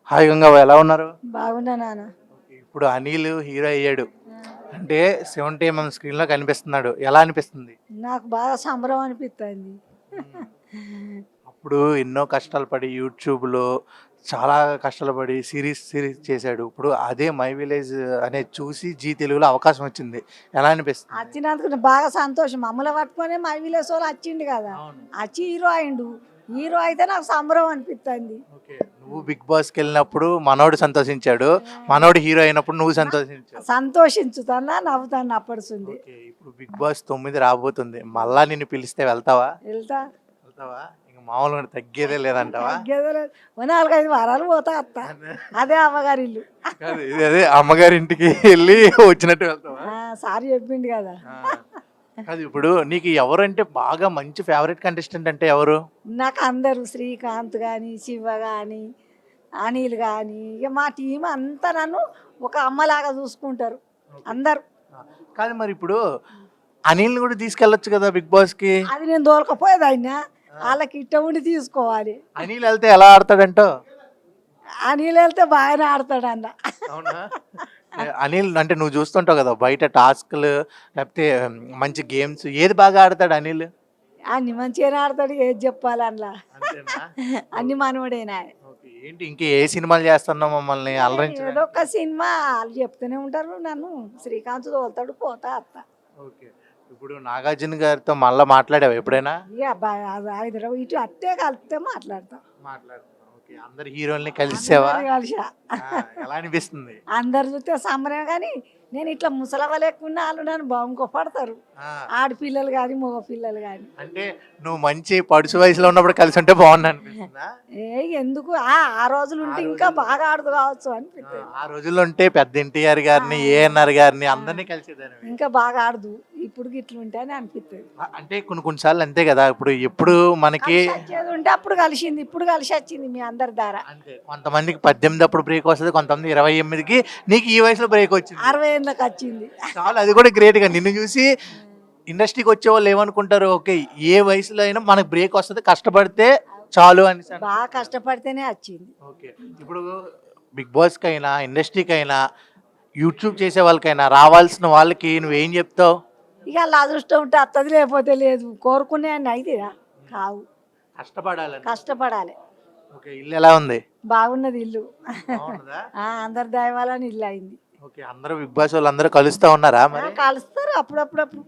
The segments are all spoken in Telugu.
హాయ్ గంగవ్వ, ఎలా ఉన్నారు? బాగున్నా నాన్న. ఇప్పుడు అనిల్ హీరో అయ్యాడు అంటే 70 స్క్రీన్ లో కనిపిస్తున్నాడు, ఎలా అనిపిస్తుంది? నాకు బాగా సంబరం అనిపిస్తుంది. అప్పుడు ఎన్నో కష్టాలు పడి యూట్యూబ్ లో చాలా కష్టాలు పడి సిరీస్ చేశాడు. ఇప్పుడు అదే మై విలేజ్ అనేది చూసి జీ తెలుగులో అవకాశం వచ్చింది, ఎలా అనిపిస్తుంది? వచ్చినందుకు నాకు బాగా సంతోషం. మమ్మల్ని పట్టుకొని మా విలేజ్ వాళ్ళు వచ్చిండు కదా, అవును. వచ్చి హీరో అయిండు. హీరో అయితే నాకు సంబరం అనిపిస్తుంది. ఓకే, నువ్వు బిగ్ బాస్కి వెళ్ళినప్పుడు మనోడు సంతోషించాడు, మనోడు హీరో అయినప్పుడు నువ్వు సంతోషించావు. సంతోషించుతానా, నవ్వుతాను అప్పడుతుంది. ఓకే, ఇప్పుడు బిగ్ బాస్ 9 రాబోతుంది, మళ్ళా నిన్ను పిలిస్తే వెళ్తావా? వెళ్తా. వెళ్తావా? ఇంక మామూలుగా తగ్గేదే లేదంటావా? తగ్గేదే లేదు. ఓ 4-5 వారాలు పోతా అత్త. అదే అమ్మగారి ఇల్లు. కాదు, అదే అమ్మగారి ఇంటికి వెళ్ళి వచ్చినట్టు వెళ్తావా? సారీ చెప్పిండు కదా. అది ఇప్పుడు నీకు ఎవరంటే బాగా మంచి ఫేవరెట్ కంటెస్టెంట్ అంటే ఎవరు? నాకు అందరూ శ్రీకాంత్ కానీ, శివ కానీ, అనిల్ కానీ, ఇక మా టీం అంతా నన్ను ఒక అమ్మలాగా చూసుకుంటారు అందరు. కాదు, మరి ఇప్పుడు అనిల్ కూడా తీసుకెళ్ళొచ్చు కదా బిగ్ బాస్ కి? అది నేను దోలకపోయేది ఆయన, వాళ్ళకి ఇట్ట ఉండి తీసుకోవాలి. అనిల్ వెళ్తే ఎలా ఆడతాడంటో? అనిల్ వెళ్తే బాగానే ఆడతాడు అన్న. అవునా? అనిల్ అంటే నువ్వు చూస్తుంటావు కదా బయట టాస్క్లు, లేకపోతే మంచి గేమ్స్, ఏది బాగా ఆడతాడు అనిల్? అన్ని మంచిగానే ఆడతాడు, ఏది చెప్పాలి అందులో. అంతేనా? అన్ని మనవడేనా. ఓకే, ఏంటి ఇంకా ఏ సినిమాలు చేస్తున్నావు మమ్మల్ని అలరించడానికి? ఏదో ఒక సినిమా వాళ్ళు చెప్తూనే ఉంటారు నన్ను. శ్రీకాంత్ తోలుతాడు, పోతా అత్త. ఓకే, ఇప్పుడు నాగార్జున గారితో మళ్ళీ మాట్లాడావు ఎప్పుడైనా? ఇక హైదరాబాద్ ఇటు అట్టే కలిస్తే మాట్లాడతాం. మాట్లాడుతున్నావు. ఓకే, అందరు హీరోల్ని కలిసావా? కలిసా. ఎలా అనిపిస్తుంది? అందరు చూస్తే సంబరమే, కానీ నేను ఇట్లా ముసలవ లేకుండా వాళ్ళు నన్ను బాగుంకో పడతారు, ఆడపిల్లలు కానీ మగ పిల్లలు కానీ. అంటే నువ్వు మంచి పడుచు వయసులో ఉన్నప్పుడు కలిసి ఉంటే బాగుంది అనిపిస్తుందా? ఎందుకు ఆ రోజులు ఉంటే ఇంకా బాగా ఆడదు కావచ్చు అనిపిస్తుంది. ఆ రోజుల్లో ఉంటే పెద్ద ఎన్టీఆర్ గారిని, ఏఎన్ఆర్ గారిని అందరినీ కలిసేదాన్ని. ఇంకా బాగా ఆడదు, ఇప్పుడు ఇట్లా ఉంటే అని అనిపిస్తుంది. అంటే కొన్నిసార్లు అంతే కదా, ఇప్పుడు ఎప్పుడు మనకి వచ్చేది ఉంటే అప్పుడు కలిసింది, ఇప్పుడు కలిసి వచ్చింది మీ అందరి ద్వారా. అంటే కొంతమందికి 18 అప్పుడు బ్రేక్ వస్తుంది, కొంతమంది 28కి, నీకు ఈ వయసులో బ్రేక్ వచ్చింది, 60 ఏళ్ళకి వచ్చింది. చాలా, అది కూడా గ్రేట్ గా. నిన్ను చూసి ఇండస్ట్రీకి వచ్చే వాళ్ళు ఏమనుకుంటారు, ఓకే ఏ వయసులో అయినా మనకు బ్రేక్ వస్తుంది, కష్టపడితే చాలు అని. బాగా కష్టపడితేనే వచ్చింది. ఓకే, ఇప్పుడు బిగ్ బాస్కి అయినా ఇండస్ట్రీకి అయినా యూట్యూబ్ చేసే వాళ్ళకైనా రావాల్సిన వాళ్ళకి నువ్వేం చెప్తావు? ఇక అలా అదృష్టం ఉంటే అత్తది, లేకపోతే లేదు. కోరుకునే అన్ని అయితే కావు, కష్టపడాలి. ఓకే, ఇల్లు ఎలా ఉంది? బాగున్నది ఇల్లు. బాగున్నదా? అందరి దయవాలని ఇల్లు అయింది. ఓకే, అందరూ బిగ్ బాస్ వాళ్ళు అందరూ కలుస్తా ఉన్నారా మరి? కలుస్తారు అప్పుడప్పుడు.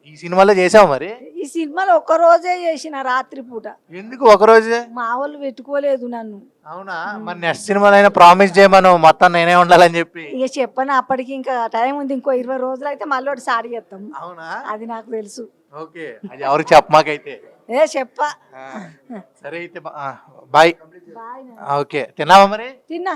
ఈ సినిమాలో చేసావు మరి? ఈ సినిమాలో ఒక్క రోజే చేసిన, రాత్రి పూట. ఎందుకు ఒక రోజే? మా వాళ్ళు పెట్టుకోలేదు నన్ను. అవునా? మరి నెక్స్ట్ సినిమాలో అయినా ప్రామిస్ చేయమను, మొత్తం నేనే ఉండాలని చెప్పి. ఇక చెప్పను, అప్పటికి ఇంకా టైం ఉంది, ఇంకో 20 రోజులు అయితే మళ్ళీ ఒకటి సారి చేస్తాం. అవునా? అది నాకు తెలుసు. ఓకే, అది ఎవరికి చెప్పమాకైతే. చెప్పా. సరే అయితే బాయ్. ఓకే, తిన్నావా మరి? తిన్నా.